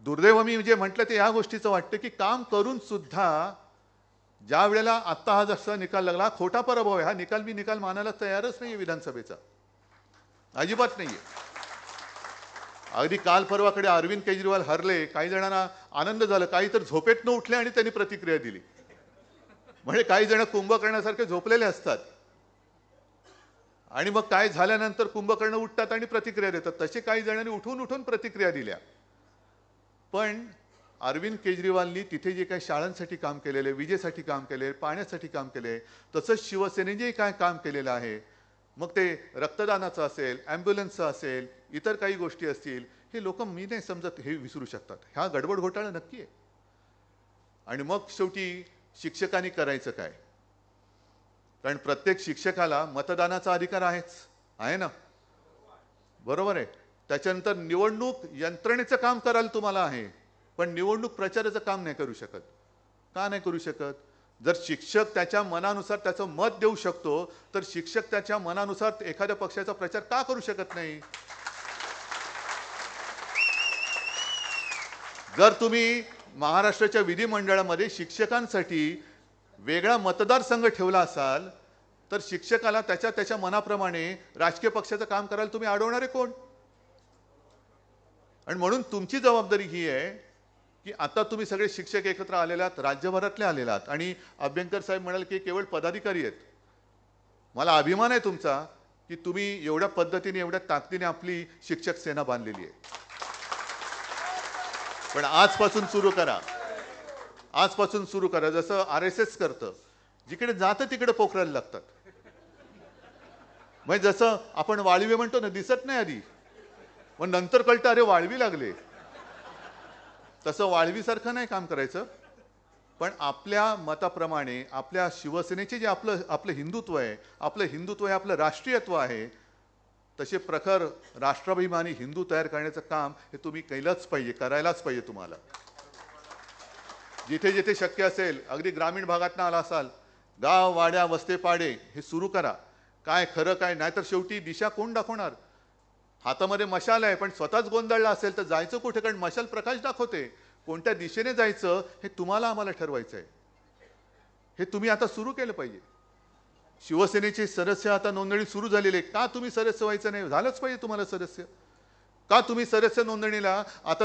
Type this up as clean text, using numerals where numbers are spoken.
दुर्दैव मी जे म्हटलं ते या गोष्टीचं वाटतं की काम करून सुद्धा ज्या वेळेला आत्ता हा जसा निकाल लागला खोटा पराभव आहे, हा निकाल मी निकाल मानायला तयारच नाहीये विधानसभेचा, अजिबात नाहीये. अगदी काल परवाकडे अरविंद केजरीवाल हरले, काही जणांना आनंद झाला, काही तर झोपेतनं उठले आणि त्यांनी प्रतिक्रिया दिली. म्हणजे काही जण कुंभकर्णासारखे झोपलेले असतात आणि मग काय झाल्यानंतर कुंभकर्ण उठतात आणि प्रतिक्रिया देतात. तसे काही जणांनी उठून उठून प्रतिक्रिया दिल्या. पण अरविंद केजरीवालनी तिथे जे काही शाळांसाठी काम केलेले, विजेसाठी काम केले, पाण्यासाठी काम केले, तसंच शिवसेनेने काय काम केलेलं आहे, मग ते रक्तदानाचं असेल, ॲम्ब्युलन्सचं असेल, इतर काही गोष्टी असतील, हे लोक मी नाही समजत हे विसरू शकतात. हा गडबड घोटाळा नक्की आहे. आणि मग शेवटी शिक्षकांनी करायचं काय? कारण प्रत्येक शिक्षकाला मतदानाचा अधिकार आहे ना, बरोबर आहे. त्याच्यानंतर निवडणूक यंत्रणेचं काम करायला तुम्हाला आहे, पण निवडणूक प्रचाराचं काम नाही करू शकत. का नाही करू शकत? जर शिक्षक त्याच्या मनानुसार त्याचं मत देऊ शकतो, तर शिक्षक त्याच्या मनानुसार एखाद्या पक्षाचा प्रचार का करू शकत नाही? जर तुम्ही महाराष्ट्राच्या विधिमंडळामध्ये शिक्षकांसाठी वेगळा मतदारसंघ ठेवला असाल, तर शिक्षकाला त्याच्या मनाप्रमाणे राजकीय पक्षाचं काम करायला तुम्ही अडवणारे कोण? आणि म्हणून तुमची जबाबदारी ही आहे की आता तुम्ही सगळे शिक्षक एकत्र आलेले आहात, राज्यभरातले आलेले आहात. आणि अभ्यंकर साहेब म्हणाले की केवळ पदाधिकारी आहेत. मला अभिमान आहे तुमचा की तुम्ही एवढ्या पद्धतीने, एवढ्या ताकदीने आपली शिक्षक सेना बांधलेली आहे. पण आजपासून सुरू करा, आजपासून सुरू करा. जसं RSS करतं, जिकडे जातं तिकडे पोखरायला लागतात. म्हणजे जसं आपण वाळवी म्हणतो ना, दिसत नाही आधी, मग नंतर कळतं अरे वाळवी लागले. तसं वाळवीसारखं नाही काम करायचं. पण आपल्या मताप्रमाणे आपल्या शिवसेनेचे जे आपलं हिंदुत्व आहे, आपलं हिंदुत्व हे आपलं राष्ट्रीयत्व आहे, तसे प्रखर राष्ट्राभिमानी हिंदू तयार करण्याचं काम हे तुम्ही केलंच पाहिजे, करायलाच पाहिजे. तुम्हाला जिथे जिथे शक्य असेल, अगदी ग्रामीण भागातनं आला असाल, गाव वाड्या वस्तेपाडे हे सुरू करा. काय खरं काय, नाहीतर शेवटी दिशा कोण दाखवणार? हातामध्ये मशाल आहे, पण स्वतःच गोंधळला असेल तर जायचं कुठे? कारण मशाल प्रकाश दाखवते. कोणत्या दिशेने जायचं हे तुम्हाला आम्हाला ठरवायचं आहे. हे तुम्ही आता सुरू केलं पाहिजे. शिवसेनेचे सदस्य आता नोंदणी सुरू झालेली आहे. का तुम्ही सदस्य व्हायचं नाही? झालंच पाहिजे तुम्हाला सदस्य. का तुम्ही सदस्य नोंदणीला आता